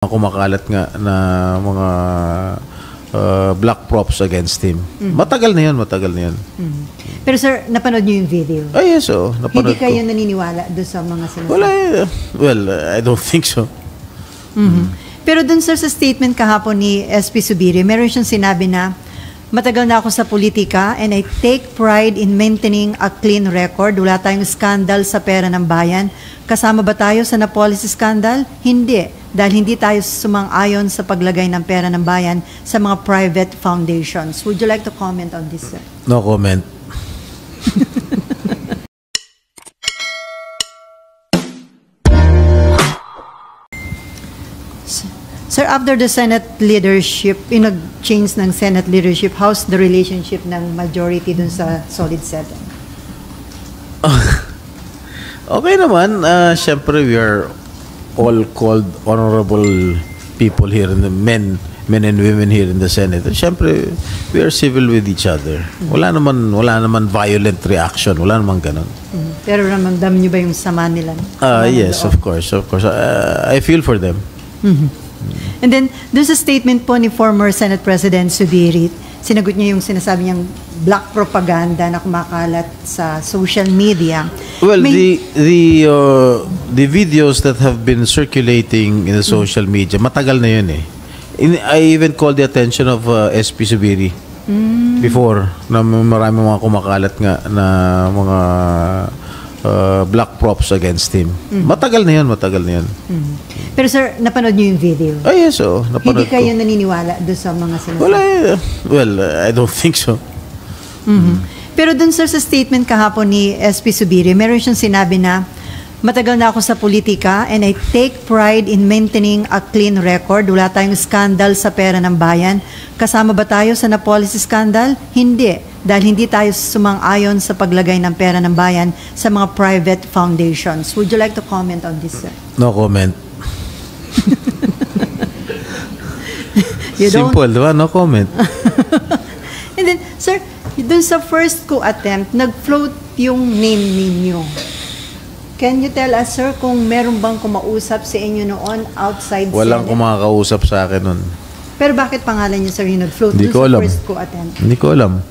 kumakalat nga na mga black props against him. Matagal na yun, matagal na yun. Pero sir, napanood niyo yung video? Ay, yes, oh. Hindi kayo naniniwala doon sa mga sinasabi? Wala, well, I don't think so. Pero doon sir, sa statement kahapon ni SP Zubiri, meron siyang sinabi na, matagal na ako sa politika and I take pride in maintaining a clean record. Wala tayong scandal sa pera ng bayan. Kasama ba tayo sa na-policy scandal? Hindi. Dahil hindi tayo sumang-ayon sa paglagay ng pera ng bayan sa mga private foundations. Would you like to comment on this, sir? No comment. Sir, after the Senate leadership, yung nag-change ng Senate leadership, how's the relationship ng majority dun sa Solid 7? Okay naman. Siyempre, we are all called honorable people here in the men and women here in the Senate. Siyempre, we are civil with each other. Wala naman violent reaction. Wala naman ganun. Pero ramdam niyo ba yung sama nila? Yes, of course. I feel for them. And then, dun sa statement po ni former Senate President Zubiri, sinagot niya yung sinasabi niyang black propaganda na kumakalat sa social media. Well, the videos that have been circulating in the social media, matagal na yun eh. I even called the attention of SP Zubiri before na marami mga kumakalat nga na mga black props against him. Matagal na yun. Pero sir, napanood niyo yung video? Ay, yes, oh. Hindi kayo naniniwala doon sa mga sinasabi? Wala, well, I don't think so. Pero dun sir, sa statement kahapon ni SP Zubiri, meron siyang sinabi na, matagal na ako sa politika and I take pride in maintaining a clean record. Wala tayong scandal sa pera ng bayan. Kasama ba tayo sa na-policy scandal? Hindi. Dahil hindi tayo sumang-ayon sa paglagay ng pera ng bayan sa mga private foundations. Would you like to comment on this, sir? No comment. Simple, diba? No comment. And then, sir, dun sa first coup attempt, nag-float yung name ninyo. Can you tell us, sir, kung meron bang kumausap sa inyo noon outside Walang Senate? kumakausap sa akin nun. Pero bakit pangalan niyo, sir, yung nag-float dun sa first coup attempt? Hindi ko alam.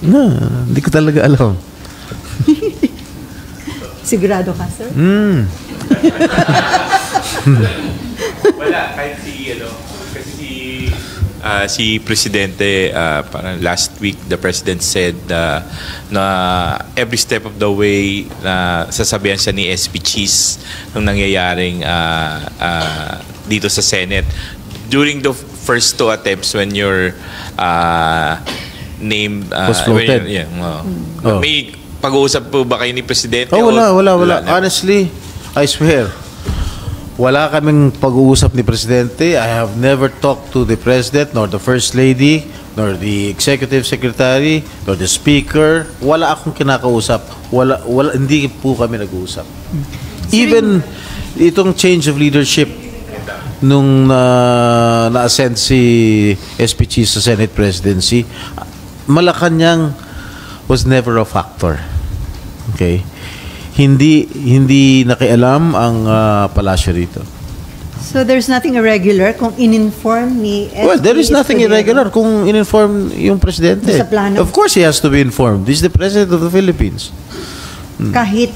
Hindi ko talaga alam. Sigurado ka, sir? Wala, kahit si Presidente, parang last week, the President said na every step of the way na sasabihan siya ni SP Cheese nung nangyayaring dito sa Senate. During the first two attempts when your name was floated. May pag-uusap po ba kayo ni Presidente? Wala. Honestly, I swear, wala kaming pag-uusap ni Presidente. I have never talked to the President, nor the First Lady, nor the Executive Secretary, nor the Speaker. Wala akong kinakausap. Hindi po kami nag-uusap. Even itong change of leadership nung na-ascend si SP Cheese sa Senate Presidency, Malacanang was never a factor. Okay? Hindi nakialam ang palasyo rito. So there's nothing irregular kung in-inform ni SP? Well, there is nothing irregular kung in-inform yung presidente. Sa plano? Of course he has to be informed. This is the President of the Philippines. Kahit?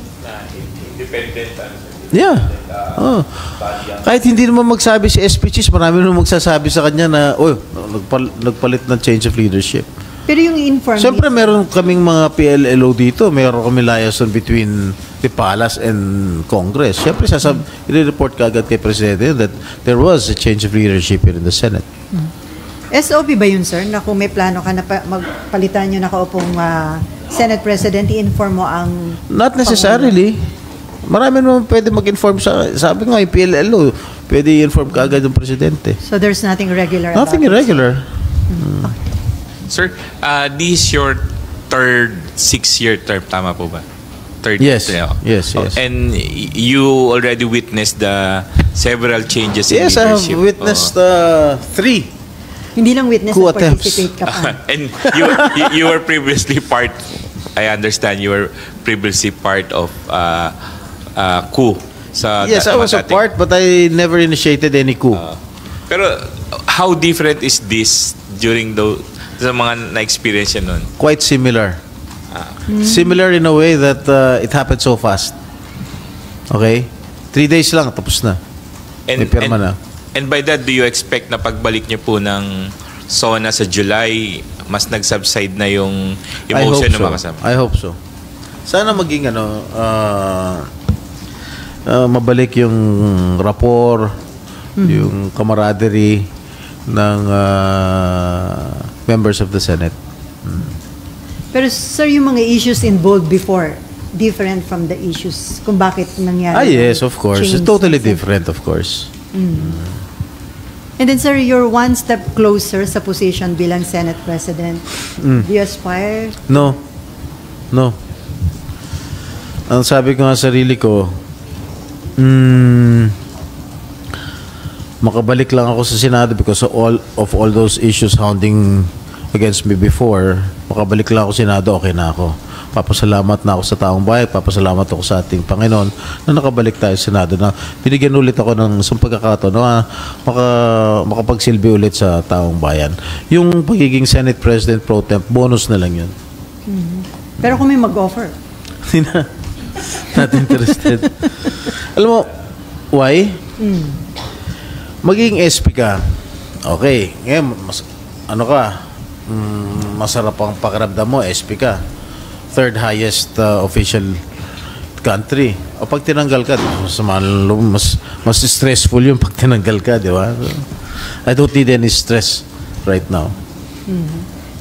Independent. Yeah. Kahit hindi naman magsabi si SP Cheese, marami naman magsasabi sa kanya na, nagpalit ng change of leadership. Pero yung inform... Siyempre, meron kaming mga PLLO dito. Meron kami liaison between the Palace and Congress. Siyempre, i-report ka agad kay Presidente that there was a change of leadership here in the Senate. SOP ba yun, sir? Na kung may plano ka na magpalitan yung nakaupong Senate President, i-inform mo ang... Not necessarily. Marami naman pwede mag-inform sabi nga, yung PLLO, pwede i-inform ka agad yung Presidente. So there's nothing irregular Nothing irregular. Sir, this is your third 6-year term, tama po ba? Yes. Yes. And you already witnessed the several changes in leadership. Yes, I have witnessed 3. Hindi lang witness, participate ka pa. And you were previously part, I understand you were previously part of coup sa Yes, I was a dating- part, but I never initiated any coup. Pero how different is this during sa mga na-experience yun nun? Quite similar. Similar in a way that it happened so fast. Okay? 3 days lang, tapos na. May pirma na. And by that, do you expect na pagbalik niyo po ng SONA sa July, mas nag-subside na yung emotion ng mga kasama? I hope so. Sana maging mabalik yung rapport, yung camaraderie ng members of the Senate. Pero sir, yung mga issues involved before, different from the issues kung bakit nangyari. Yes, of course. It's change. totally different, of course. And then sir, you're one step closer sa position bilang Senate President. Do you aspire? No. Ang sabi ko nga sa sarili ko, makabalik lang ako sa Senado because of all those issues hounding against me before. Makabalik lang ako sa Senado, okay na ako. Papasalamat na ako sa taong bayan, papasalamat ako sa ating Panginoon na nakabalik tayo sa Senado, na binigyan ulit ako ng isang pagkakataon na makapagsilbi ulit sa taong bayan. Yung pagiging Senate President pro temp, bonus na lang yun. Pero kung may mag-offer. Hindi na. Not interested. Alam mo, why? Magiging SP ka. Okay. Ngayon, masarap ang pakiramdam mo, SP ka. Third highest official country. O pag tinanggal ka, mas stressful yung pag tinanggal ka, di ba? I don't need any stress right now.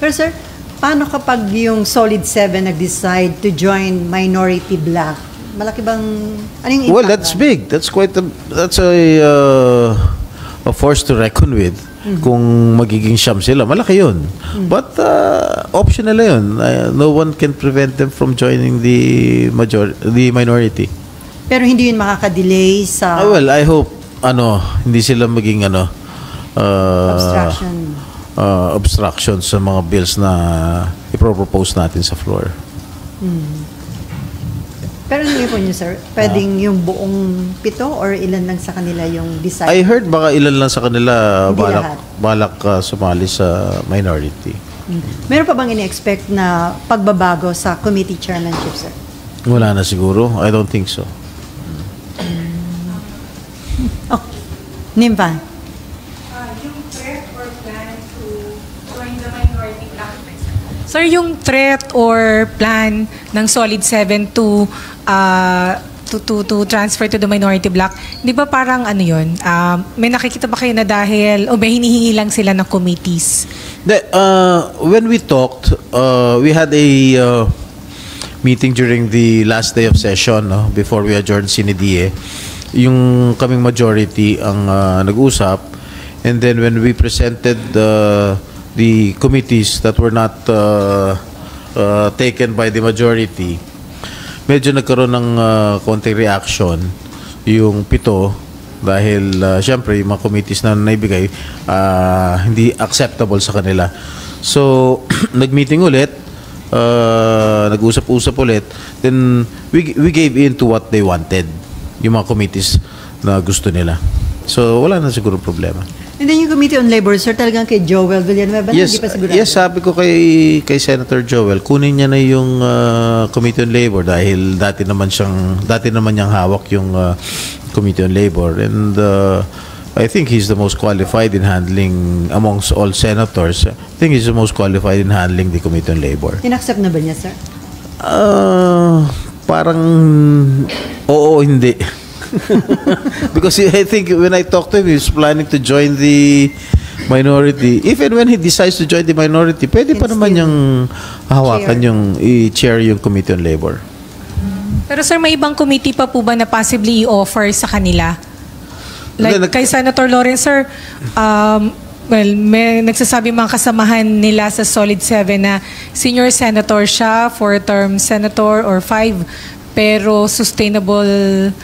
Pero sir, paano kapag yung Solid 7 nag-decide to join Minority Black? Malaki bang, ano yung impact? Well, that's big. That's a force to reckon with. Kung magiging siyam sila, malaki yun. But optional na yun. No one can prevent them from joining the minority. Pero hindi yun makaka-delay sa Well, I hope hindi sila maging obstruction sa mga bills na ipropose natin sa floor. Pero hindi po niyo, sir, pwedeng yung buong 7 or ilan lang sa kanila yung decide? I heard baka ilan lang sa kanila Hindi lahat. balak sumali sa minority. Meron pa bang ini-expect na pagbabago sa committee chairmanship, sir? Wala na siguro. I don't think so. Oh, Nimvan. Yung threat or plan to join the minority black. Sir, yung threat or plan ng Solid 7 to transfer to the minority block, di ba parang ano yun? May nakikita ba kayo na dahil o may hinihingi lang sila ng committees? When we talked, we had a meeting during the last day of session, no, before we adjourned SINIDIE. Yung kaming majority ang nag-usap, and then when we presented the committees that were not taken by the majority, medyo nagkaroon ng konting reaction yung 7 dahil syempre yung mga committees na naibigay hindi acceptable sa kanila. So nag-meeting ulit, nag-usap-usap ulit, then we gave in to what they wanted, yung mga committees na gusto nila. So wala na siguro problema. And then yung Committee on Labor, sir, talagang kay Joel Villanueva, Yes, hindi pa sigurado? yes, sabi ko kay Senator Joel, kunin niya na yung Committee on Labor dahil dati naman niyang hawak yung Committee on Labor, and I think he's the most qualified in handling amongst all senators. I think he's the most qualified in handling the Committee on Labor. In-accept na ba niya, sir? Parang oo, hindi. Because I think when I talked to him, he's planning to join the minority. If and when he decides to join the minority, pwede pa naman niyang hawakan i-chair yung Committee on Labor. Pero sir, may ibang committee pa po ba na possibly i-offer sa kanila? Like kay Senator Lawrence, sir, may nagsasabi mga kasamahan nila sa Solid 7 na senior senator siya, 4-term senator or 5, pero sustainable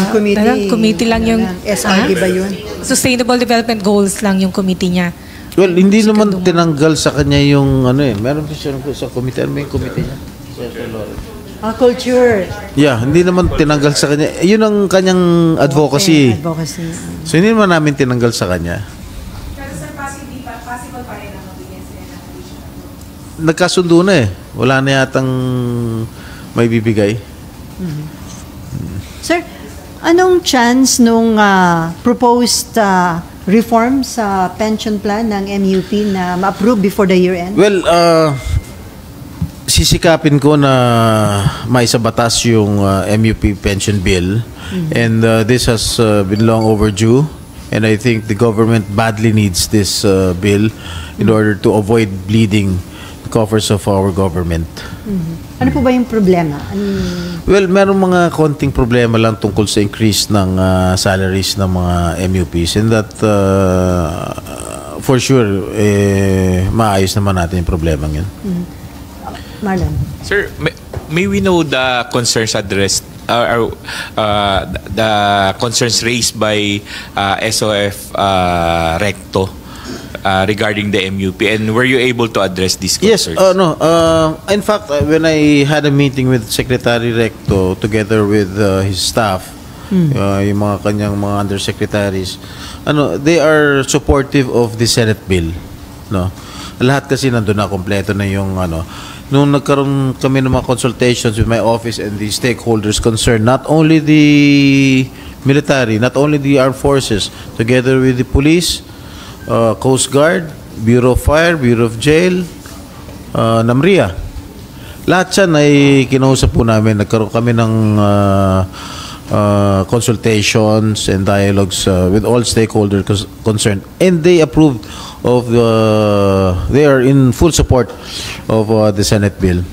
committee lang yung SRD ba yun? Sustainable Development Goals lang yung committee niya. Well, hindi naman tinanggal sa kanya yung meron pa siya sa committee. Ano yung committee niya? Senator Lawrence. Culture. Yeah, hindi naman tinanggal sa kanya. Yun ang kanyang advocacy. Okay, advocacy. So hindi naman namin tinanggal sa kanya. Pero sir, possible pa rin ang mabigyan sila ng additional. Nagkasundo na eh. Wala na yatang may bibigay. Sir, anong chance nung proposed reform sa pension plan ng MUP na ma-approve before the year end? Well, sisikapin ko na maisabatas yung MUP pension bill. And this has been long overdue. And I think the government badly needs this bill in order to avoid bleeding the coffers of our government. Ano po ba yung problema? Well, meron mga konting problema lang tungkol sa increase ng salaries ng mga MUPs, and that for sure maayos naman natin yung problema yun. Marlon. Sir, may we know the concerns addressed the concerns raised by SOF Recto regarding the MUP, and were you able to address these concerns? Yes, no. In fact, when I had a meeting with Secretary Recto together with his staff, yung mga kanyang mga undersecretaries, they are supportive of the Senate bill. No? Lahat kasi nandun na, kompleto na yung nung nagkaroon kami ng mga consultations with my office and the stakeholders concerned, not only the military, not only the armed forces, together with the police, Coast Guard, Bureau of Fire, Bureau of Jail, NAMRIA. Lahat yan ay kinausap po namin. Nagkaroon kami ng consultations and dialogues with all stakeholders concerned, and they approved of they are in full support of the Senate bill.